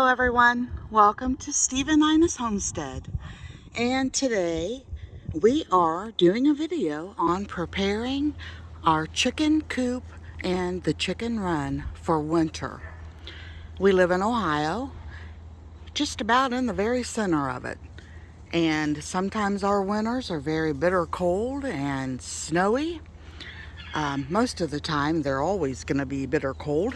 Hello everyone, welcome to Steve and Ina's Homestead, and today we are doing a video on preparing our chicken coop and the chicken run for winter. We live in Ohio, just about in the very center of it, and sometimes our winters are very bitter cold and snowy. Most of the time they're always going to be bitter cold.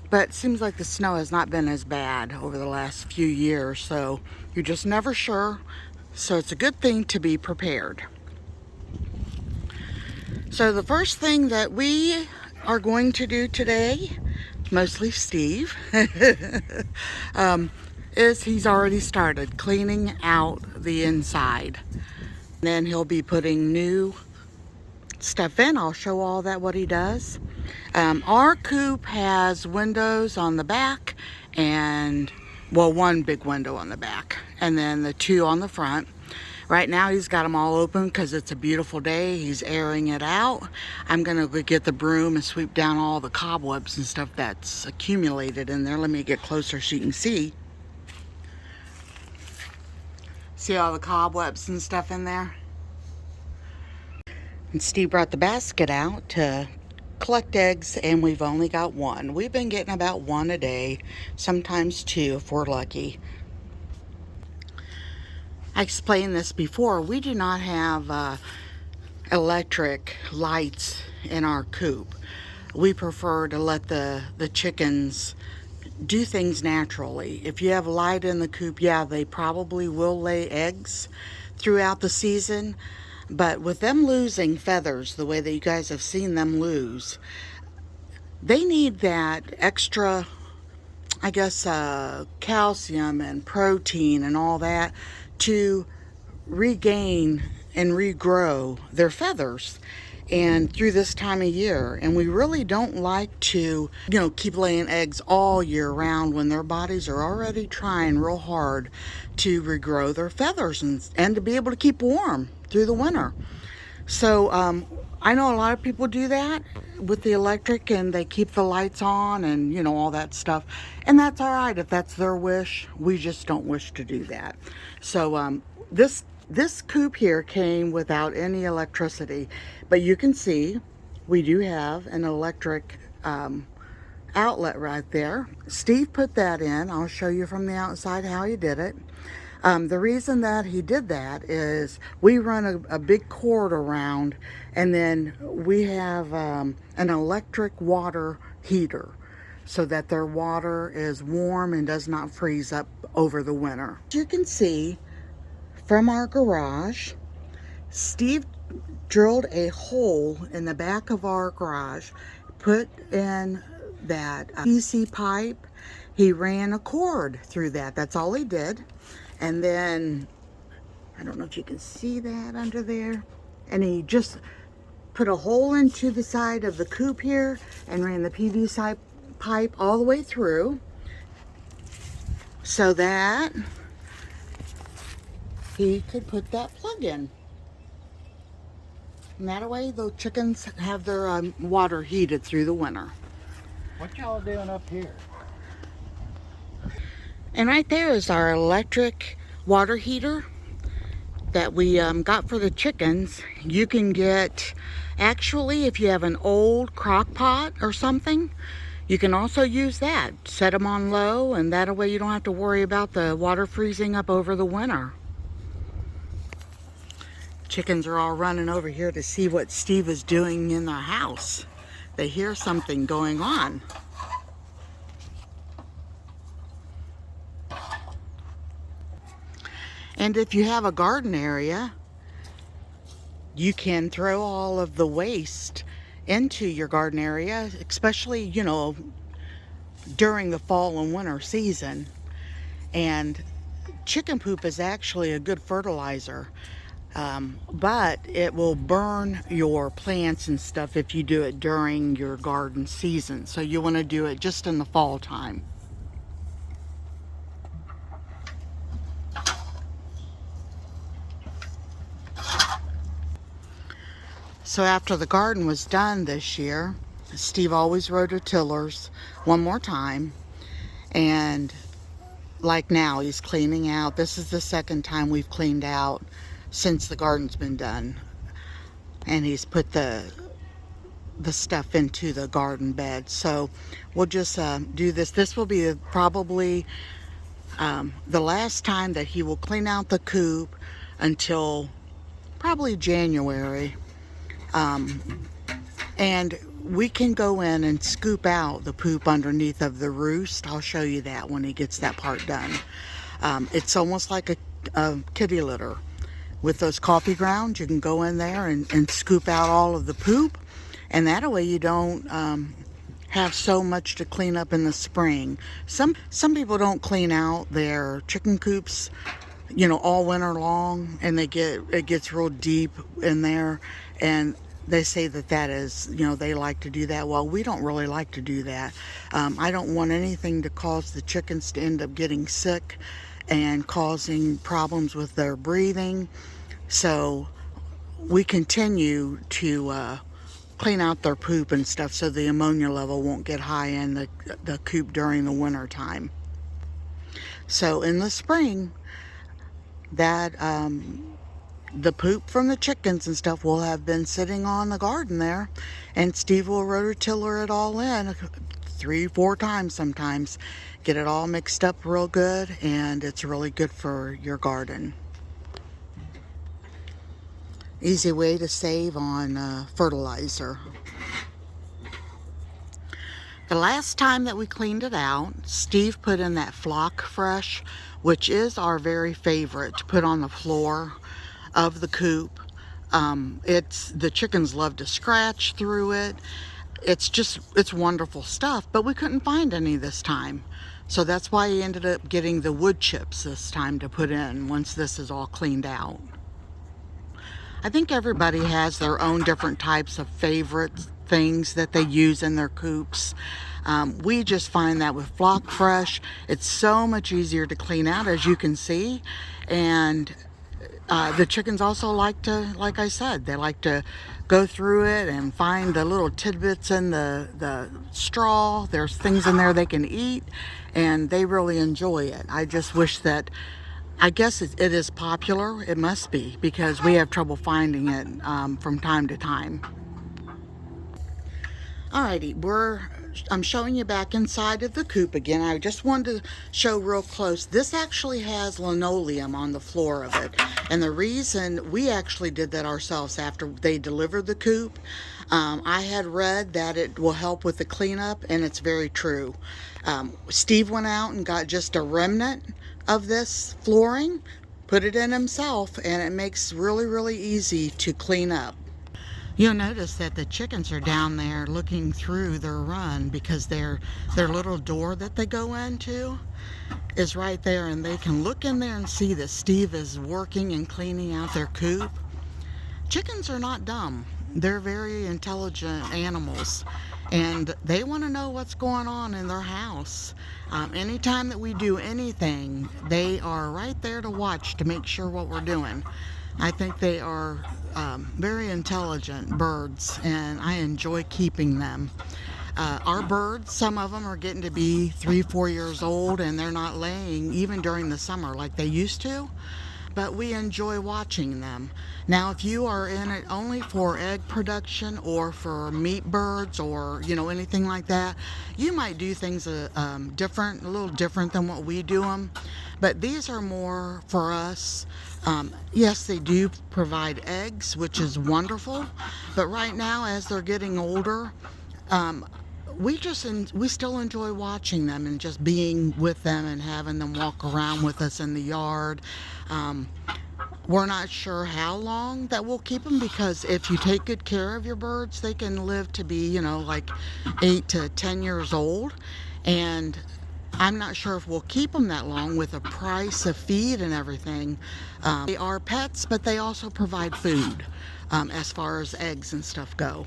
But it seems like the snow has not been as bad over the last few years, so you're just never sure. So it's a good thing to be prepared. So the first thing that we are going to do today, mostly Steve, is he's already started cleaning out the inside. Then he'll be putting new stuff in. I'll show all that what he does. Our coop has windows on the back and, well, one big window on the back and then the two on the front. Right now he's got them all open because it's a beautiful day. He's airing it out. I'm gonna go get the broom and sweep down all the cobwebs and stuff that's accumulated in there. Let me get closer so you can see. See all the cobwebs and stuff in there? And Steve brought the basket out to collect eggs, and we've only got one. We've been getting about one a day, sometimes two if we're lucky. I explained this before. We do not have electric lights in our coop. We prefer to let the chickens do things naturally. If you have light in the coop, yeah, they probably will lay eggs throughout the season. But with them losing feathers the way that you guys have seen them lose, they need that extra, I guess, calcium and protein and all that to regain and regrow their feathers. And through this time of year, and we really don't like to, keep laying eggs all year round when their bodies are already trying real hard to regrow their feathers and to be able to keep warm through the winter. So I know a lot of people do that with the electric, and they keep the lights on and all that stuff, and that's all right if that's their wish. We just don't wish to do that. So this coop here came without any electricity, but you can see we do have an electric outlet right there. Steve put that in. I'll show you from the outside how he did it. The reason that he did that is we run a big cord around, and then we have an electric water heater so that their water is warm and does not freeze up over the winter. As you can see from our garage, Steve drilled a hole in the back of our garage, put in that PVC pipe. He ran a cord through that. That's all he did. And then, I don't know if you can see that under there. And he just put a hole into the side of the coop here and ran the PVC pipe all the way through so that he could put that plug in. And that way the chickens have their water heated through the winter. What y'all doing up here? And right there is our electric water heater that we got for the chickens. You can get, actually, if you have an old crock pot or something, you can also use that. Set them on low, and that way you don't have to worry about the water freezing up over the winter. Chickens are all running over here to see what Steve is doing in the house. They hear something going on. And if you have a garden area, you can throw all of the waste into your garden area, especially, during the fall and winter season. And chicken poop is actually a good fertilizer. But it will burn your plants and stuff if you do it during your garden season. So you want to do it just in the fall time. So after the garden was done this year, Steve always rototillers one more time, and like now he's cleaning out. This is the second time we've cleaned out since the garden's been done. And he's put the stuff into the garden bed. So we'll just do this. This will be probably the last time that he will clean out the coop until probably January. And we can go in and scoop out the poop underneath of the roost. I'll show you that when he gets that part done. It's almost like a kitty litter. With those coffee grounds, you can go in there and scoop out all of the poop, and that way you don't have so much to clean up in the spring. Some people don't clean out their chicken coops, you know, all winter long, and it gets real deep in there, and they say that is, you know, they like to do that. Well, we don't really like to do that. I don't want anything to cause the chickens to end up getting sick and causing problems with their breathing. So we continue to clean out their poop and stuff so the ammonia level won't get high in the coop during the winter time. So in the spring, that the poop from the chickens and stuff will have been sitting on the garden there, and Steve will rototiller it all in 3-4 times sometimes, get it all mixed up real good, and it's really good for your garden. Easy way to save on fertilizer. The last time that we cleaned it out, Steve put in that Flock Fresh, which is our very favorite to put on the floor of the coop. The chickens love to scratch through it. It's wonderful stuff, but we couldn't find any this time. So that's why he ended up getting the wood chips this time to put in once this is all cleaned out. I think everybody has their own different types of favorite things that they use in their coops. We just find that with Flock Fresh, it's so much easier to clean out, as you can see. And the chickens also like to, like I said, they like to go through it and find the little tidbits in the straw. There's things in there they can eat, and they really enjoy it. I just wish that, I guess it is popular. It must be, because we have trouble finding it from time to time. Alrighty, I'm showing you back inside of the coop again. I just wanted to show real close. This actually has linoleum on the floor of it. And the reason we actually did that ourselves after they delivered the coop, I had read that it will help with the cleanup, and it's very true. Steve went out and got just a remnant of this flooring, put it in himself, and it makes really easy to clean up. You'll notice that the chickens are down there looking through their run, because their little door that they go into is right there, and they can look in there and see that Steve is working and cleaning out their coop. Chickens are not dumb. They're very intelligent animals, and they want to know what's going on in their house. Anytime that we do anything, they are right there to watch to make sure what we're doing. I think they are very intelligent birds, and I enjoy keeping them. Our birds, some of them are getting to be 3-4 years old, and they're not laying even during the summer like they used to, but we enjoy watching them. Now, if you are in it only for egg production or for meat birds, or anything like that, you might do things different, a little different than what we do them. But these are more for us. Yes, they do provide eggs, which is wonderful. But right now, as they're getting older, we still enjoy watching them and just being with them and having them walk around with us in the yard. We're not sure how long that we'll keep them, because if you take good care of your birds, they can live to be, like 8 to 10 years old. And I'm not sure if we'll keep them that long with the price of feed and everything. They are pets, but they also provide food as far as eggs and stuff go.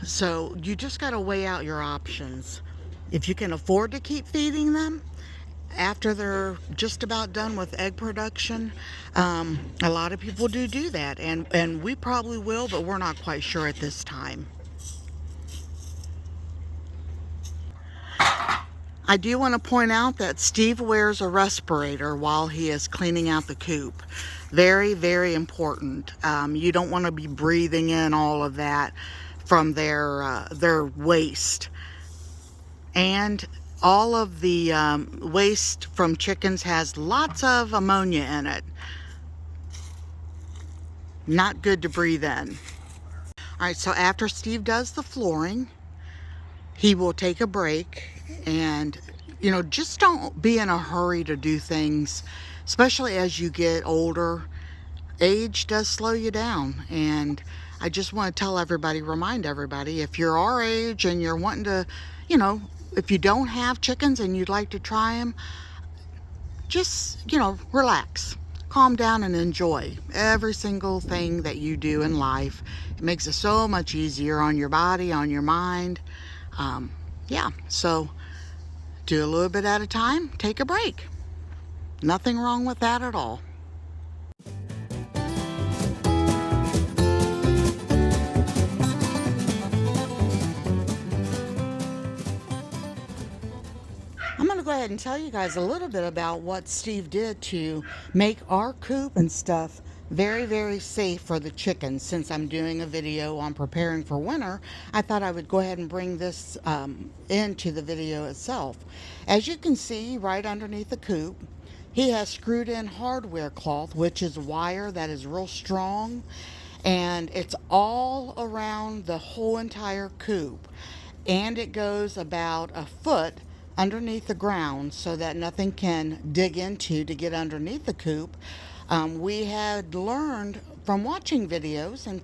So you just got to weigh out your options. If you can afford to keep feeding them after they're just about done with egg production, a lot of people do that, and we probably will, but we're not quite sure at this time. I do want to point out that Steve wears a respirator while he is cleaning out the coop. Very, very important. You don't want to be breathing in all of that from their waste. And all of the waste from chickens has lots of ammonia in it. Not good to breathe in. All right, so after Steve does the flooring, he will take a break, and just don't be in a hurry to do things, especially as you get older. Age does slow you down, and I just want to remind everybody, if you're our age and you're wanting to, if you don't have chickens and you'd like to try them, just, relax, calm down, and enjoy every single thing that you do in life. It makes it so much easier on your body, on your mind. Yeah, so do a little bit at a time, take a break. Nothing wrong with that at all. I'm going to go ahead and tell you guys a little bit about what Steve did to make our coop and stuff very, very safe for the chickens. Since I'm doing a video on preparing for winter, I thought I would go ahead and bring this into the video itself. As you can see right underneath the coop, he has screwed in hardware cloth, which is wire that is real strong, and it's all around the whole entire coop, and it goes about a foot underneath the ground so that nothing can dig into to get underneath the coop. We had learned from watching videos and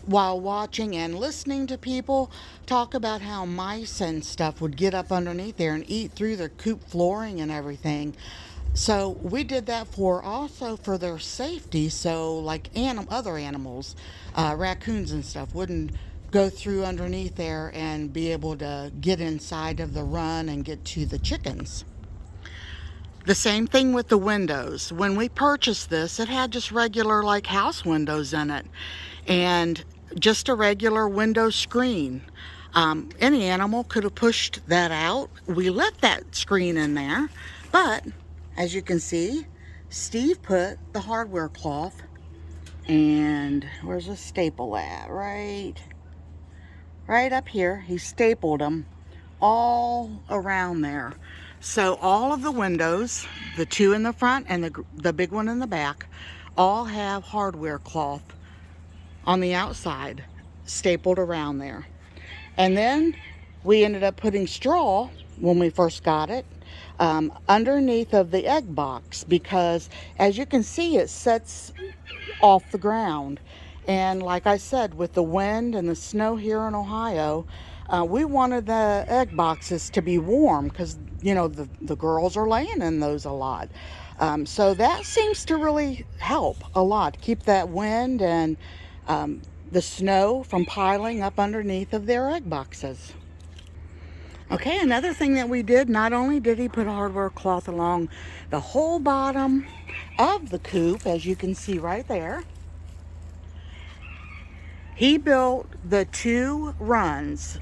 while watching and listening to people talk about how mice and stuff would get up underneath there and eat through their coop flooring and everything. So we did that also for their safety, so like other animals, raccoons and stuff, wouldn't go through underneath there and be able to get inside of the run and get to the chickens. The same thing with the windows. When we purchased this, it had just regular like house windows in it, and just a regular window screen. Any animal could have pushed that out. We left that screen in there, but as you can see, Steve put the hardware cloth, and where's the staple at? Right up here. He stapled them all around there. So all of the windows, the two in the front and the big one in the back, all have hardware cloth on the outside stapled around there. And then we ended up putting straw when we first got it underneath of the egg box, because as you can see, it sets off the ground. And like I said, with the wind and the snow here in Ohio, we wanted the egg boxes to be warm because, the girls are laying in those a lot. So that seems to really help a lot, keep that wind and the snow from piling up underneath of their egg boxes. Okay, another thing that we did, not only did he put hardware cloth along the whole bottom of the coop, as you can see right there, he built the two runs.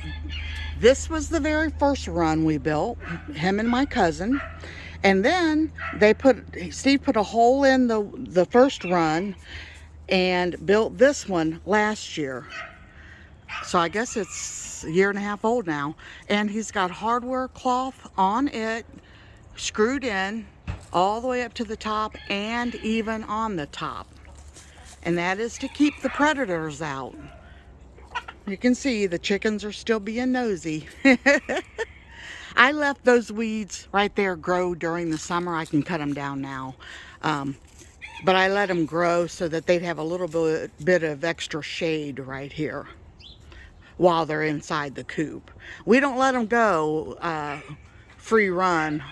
This was the very first run we built, him and my cousin. And then Steve put a hole in the first run and built this one last year. So I guess it's a year and a half old now. And he's got hardware cloth on it, screwed in all the way up to the top and even on the top. And that is to keep the predators out. You can see the chickens are still being nosy. I left those weeds right there grow during the summer. I can cut them down now. But I let them grow so that they'd have a little bit of extra shade right here while they're inside the coop. We don't let them go free run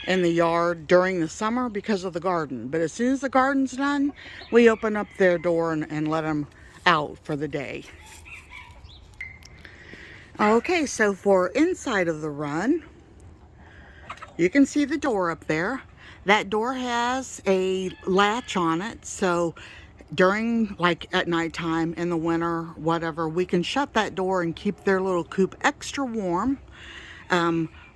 in the yard during the summer because of the garden. But as soon as the garden's done, we open up their door and let them out for the day. Okay, so for inside of the run, you can see the door up there. That door has a latch on it, so during, like at nighttime, in the winter, whatever, we can shut that door and keep their little coop extra warm.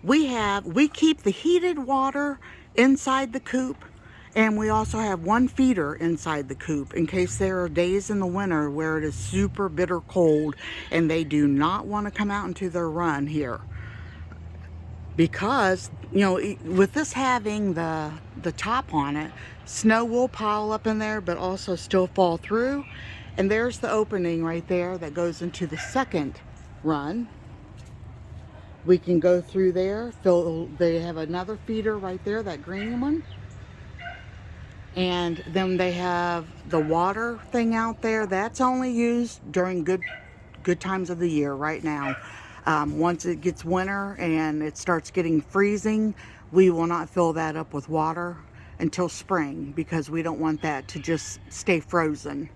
we keep the heated water inside the coop, and we also have one feeder inside the coop in case there are days in the winter where it is super bitter cold and they do not want to come out into their run here. Because, you know, with this having the top on it, snow will pile up in there but also still fall through. And there's the opening right there that goes into the second run. We can go through there. They have another feeder right there, that green one. And then they have the water thing out there. That's only used during good times of the year right now. Once it gets winter and it starts getting freezing, we will not fill that up with water until spring because we don't want that to just stay frozen.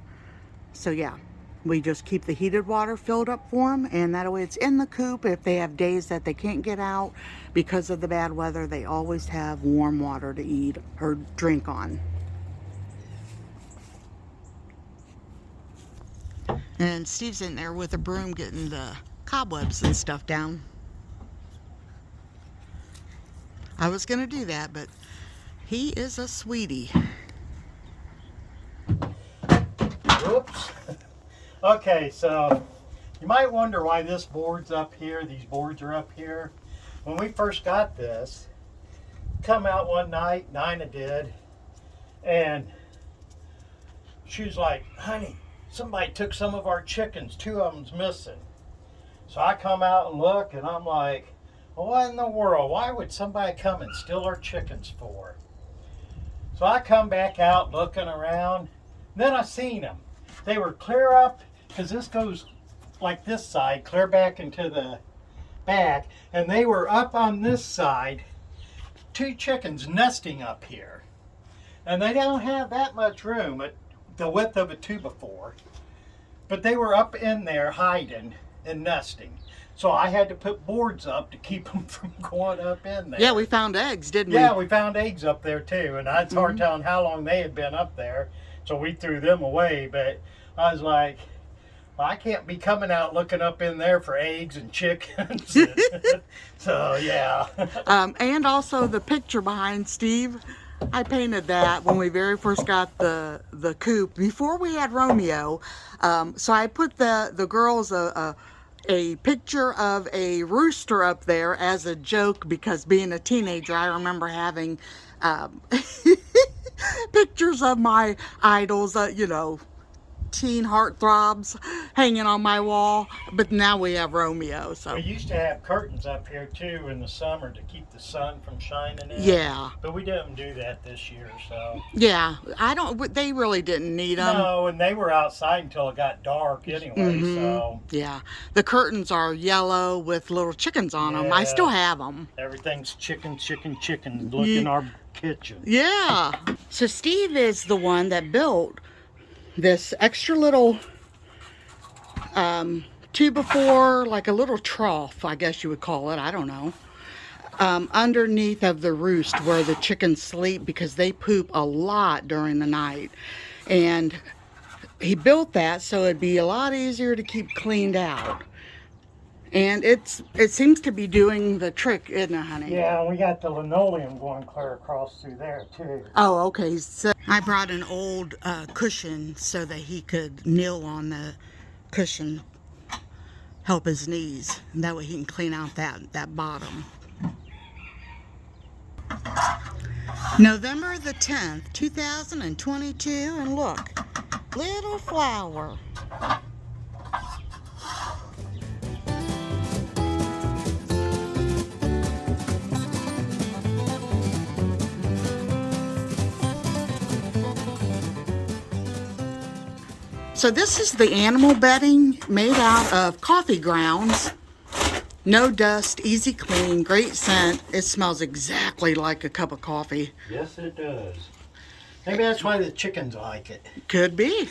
So yeah, we just keep the heated water filled up for them, and that way it's in the coop. If they have days that they can't get out because of the bad weather, they always have warm water to eat or drink on. And Steve's in there with a broom getting the cobwebs and stuff down. I was gonna do that, but he is a sweetie. Whoops. Okay, so you might wonder why this board's up here. These boards are up here. When we first got this, come out one night, Nina did, and she was like, honey, somebody took some of our chickens. 2 of them's missing. So I come out and look, and I'm like, well, what in the world? Why would somebody come and steal our chickens for? So I come back out looking around. Then I seen them. They were clear up, because this goes like this side, clear back into the back. And they were up on this side, 2 chickens nesting up here. And they don't have that much room at the width of a 2x4. But they were up in there hiding and nesting. So I had to put boards up to keep them from going up in there. Yeah, we found eggs, didn't we? Yeah, we found eggs up there too. And it's hard telling how long they had been up there. So we threw them away. But I was like, well, I can't be coming out looking up in there for eggs and chickens. So yeah. And also the picture behind Steve, I painted that when we very first got the coop before we had Romeo. So I put the girls a picture of a rooster up there as a joke, because being a teenager I remember having pictures of my idols, you know, teen heartthrobs hanging on my wall. But now we have Romeo. So we used to have curtains up here too in the summer to keep the sun from shining in. Yeah, but we didn't do that this year. So yeah, they really didn't need them. No, and they were outside until it got dark anyway. So yeah, the curtains are yellow with little chickens on them. I still have them. Everything's chicken. Look in our kitchen. Yeah. So Steve is the one that built this extra little 2x4, like a little trough, I guess you would call it. I don't know. Underneath of the roost where the chickens sleep, because they poop a lot during the night. And he built that so it'd be a lot easier to keep cleaned out. And it seems to be doing the trick, isn't it, honey? Yeah, we got the linoleum going clear across through there too. Oh, okay. So I brought an old cushion so that he could kneel on the cushion, help his knees, and that way he can clean out that bottom. November the 10th, 2022, and look, little flower. So this is the animal bedding made out of coffee grounds. No dust, easy clean, great scent. It smells exactly like a cup of coffee. Yes, it does. Maybe that's why the chickens like it. Could be.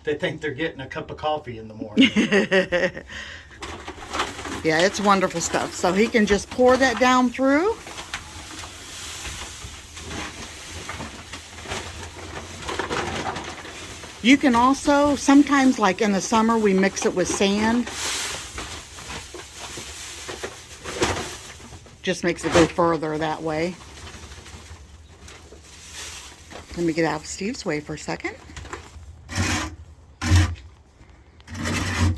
They think they're getting a cup of coffee in the morning. Yeah, it's wonderful stuff. So he can just pour that down through. You can also, sometimes like in the summer, we mix it with sand. Just makes it go further that way. Let me get out of Steve's way for a second.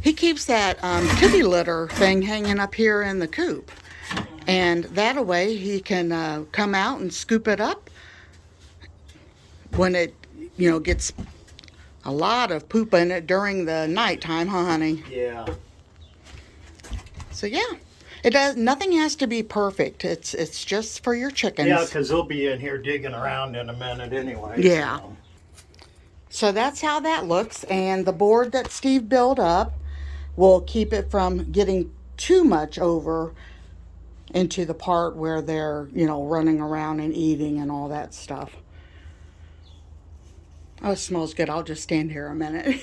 He keeps that kitty litter thing hanging up here in the coop. And that way he can come out and scoop it up when it, gets a lot of poop in it during the nighttime, huh, honey? Yeah. So yeah, it does. Nothing has to be perfect. It's just for your chickens. Yeah, because they'll be in here digging around in a minute anyway. Yeah. So that's how that looks. And the board that Steve built up will keep it from getting too much over into the part where they're, running around and eating and all that stuff. Oh, it smells good. I'll just stand here a minute.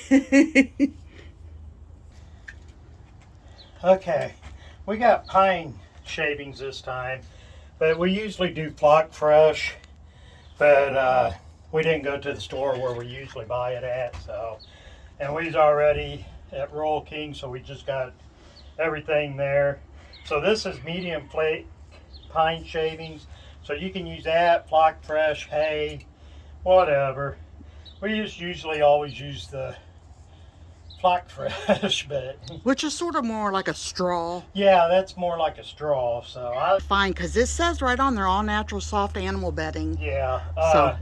Okay, we got pine shavings this time, but we usually do flock fresh, but we didn't go to the store where we usually buy it at, so, and we's already at Royal King, so we just got everything there. So this is medium flake pine shavings, so you can use that, flock fresh, hay, whatever. We just usually always use the flock fresh, but Which is sort of more like a straw. yeah, that's more like a straw. So Fine, because this says right on there, all natural soft animal bedding. yeah.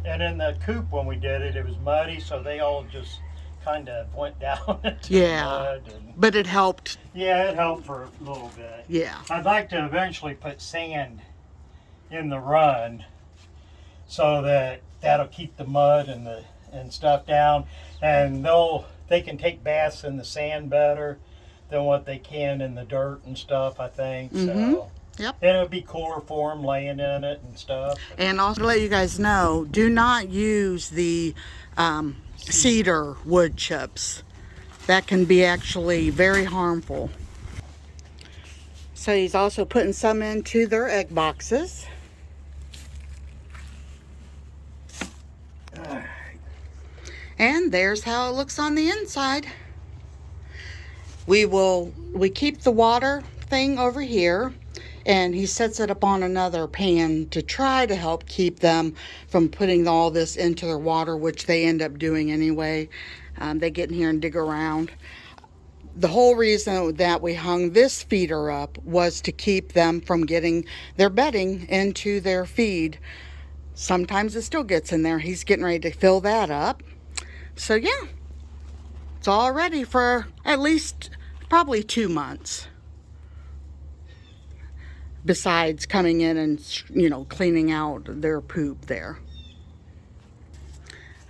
And in the coop when we did it, it was muddy, so they all just kind of went down into the mud. And, But it helped. yeah, it helped for a little bit. Yeah. I'd like to eventually put sand in the run so that that'll keep the mud and stuff down, and they can take baths in the sand better than what they can in the dirt and stuff, I think. So Yep. and it would be cooler for them laying in it and stuff. And also to let you guys know, do not use the cedar wood chips. That can be actually very harmful. So he's also putting some into their egg boxes. And there's how it looks on the inside. We keep the water thing over here, and he sets it up on another pan to try to help keep them from putting all this into their water, which they end up doing anyway. They get in here and dig around. The whole reason that we hung this feeder up was to keep them from getting their bedding into their feed. Sometimes it still gets in there. He's getting ready to fill that up. So yeah, it's all ready for at least probably 2 months. Besides coming in and, cleaning out their poop there.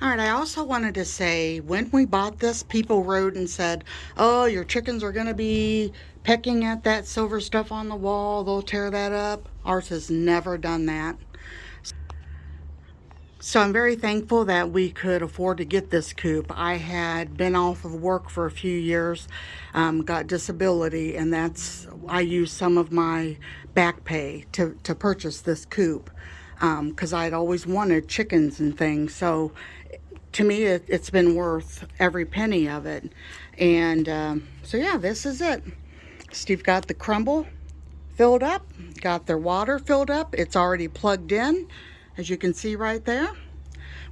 All right, I also wanted to say, when we bought this, people wrote and said, oh, your chickens are going to be pecking at that silver stuff on the wall. They'll tear that up. Ours has never done that. So I'm very thankful that we could afford to get this coop. I had been off of work for a few years, got disability, and I used some of my back pay to purchase this coop because I'd always wanted chickens and things. So to me, it's been worth every penny of it. And so yeah, this is it. Steve got the crumble filled up, got their water filled up. It's already plugged in, as you can see right there.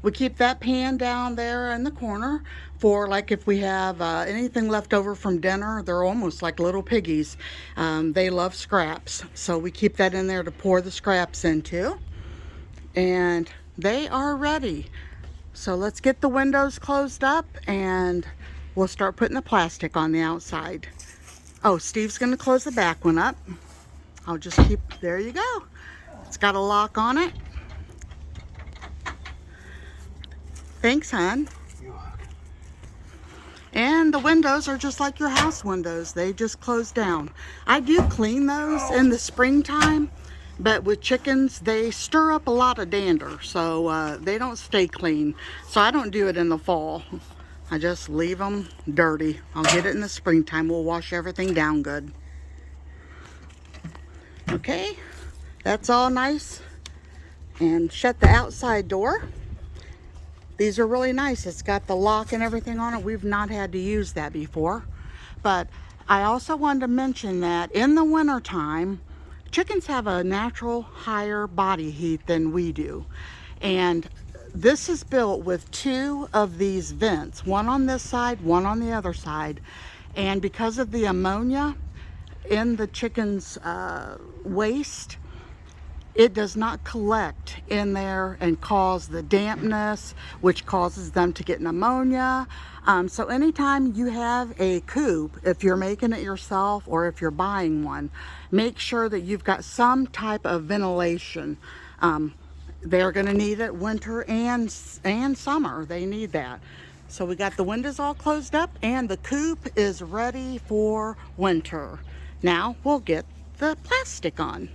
We keep that pan down there in the corner for like if we have anything left over from dinner. They're almost like little piggies. They love scraps. So we keep that in there to pour the scraps into. And they are ready. So let's get the windows closed up and we'll start putting the plastic on the outside. Oh, Steve's going to close the back one up. I'll just keep, there you go. It's got a lock on it. Thanks, hon. And the windows are just like your house windows. They just close down. I do clean those in the springtime, but with chickens, they stir up a lot of dander, so they don't stay clean. So I don't do it in the fall. I just leave them dirty. I'll get it in the springtime. We'll wash everything down good. Okay, that's all nice. And shut the outside door. These are really nice. It's got the lock and everything on it. We've not had to use that before. But I also wanted to mention that in the wintertime, chickens have a natural higher body heat than we do. And this is built with two of these vents, one on this side, one on the other side. And because of the ammonia in the chicken's waste, it does not collect in there and cause the dampness, which causes them to get pneumonia. So anytime you have a coop, if you're making it yourself or if you're buying one, make sure that you've got some type of ventilation. They're going to need it winter and summer. They need that. So we got the windows all closed up and the coop is ready for winter. Now we'll get the plastic on.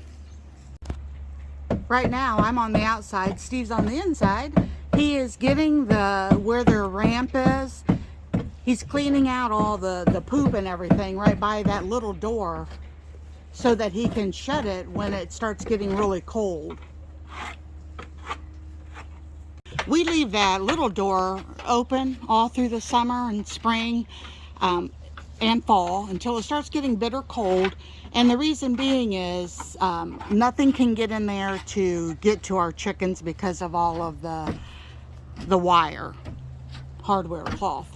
Right now I'm on the outside, Steve's on the inside. He is getting where their ramp is. He's cleaning out all the poop and everything right by that little door so that he can shut it when it starts getting really cold. We leave that little door open all through the summer and spring and fall until it starts getting bitter cold. And the reason being is nothing can get in there to get to our chickens because of all of the wire, hardware cloth.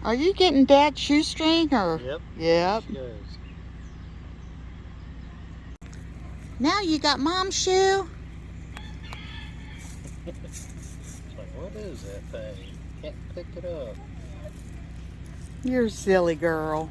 Are you getting Dad's shoestring or? Yep. Yep. She is. Now you got Mom's shoe. It's like, what is that thing? Can't pick it up. You're a silly girl.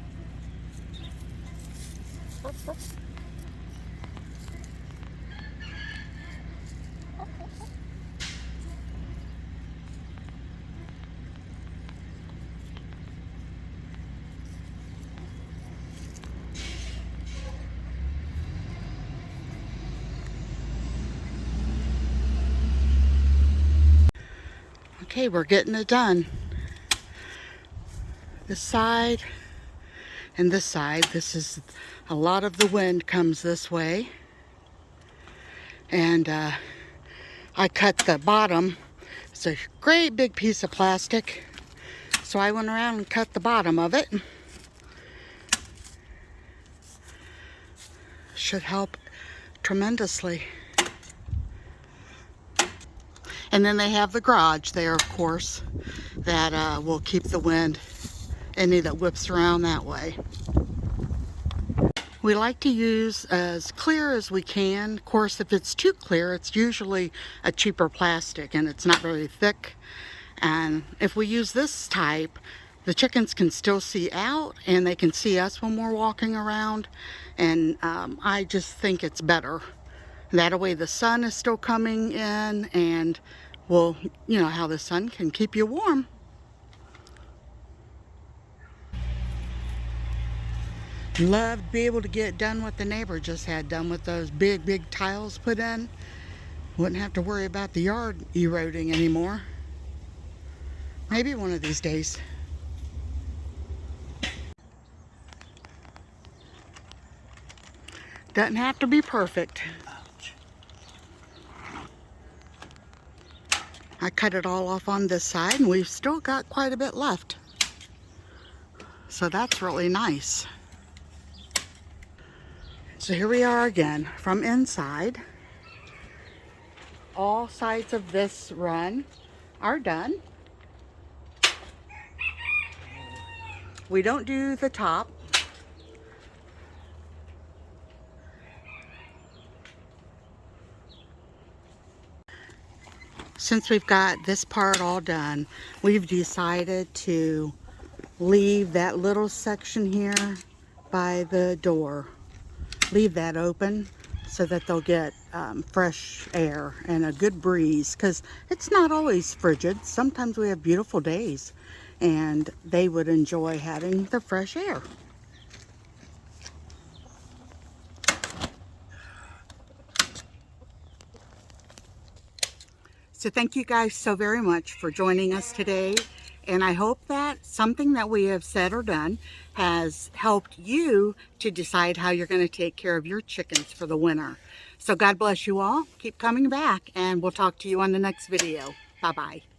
Okay, we're getting it done. This side and this side. This is a lot of the wind comes this way. And I cut the bottom. It's a great big piece of plastic. So I went around and cut the bottom of it. Should help tremendously. And then they have the garage there, of course, that will keep the wind, any that whips around that way. We like to use as clear as we can. Of course, if it's too clear, it's usually a cheaper plastic and it's not very thick. And if we use this type, the chickens can still see out and they can see us when we're walking around. And I just think it's better. That way the sun is still coming in and, well, you know how the sun can keep you warm. Love to be able to get done what the neighbor just had done with those big tiles put in. Wouldn't have to worry about the yard eroding anymore. Maybe one of these days. Doesn't have to be perfect. I cut it all off on this side and we've still got quite a bit left. So that's really nice. So here we are again from inside. All sides of this run are done. We don't do the top. Since we've got this part all done, we've decided to leave that little section here by the door. Leave that open so that they'll get fresh air and a good breeze, because it's not always frigid. Sometimes we have beautiful days and they would enjoy having the fresh air. So thank you guys so very much for joining us today. And I hope that something that we have said or done has helped you to decide how you're going to take care of your chickens for the winter. So God bless you all. Keep coming back and we'll talk to you on the next video. Bye-bye.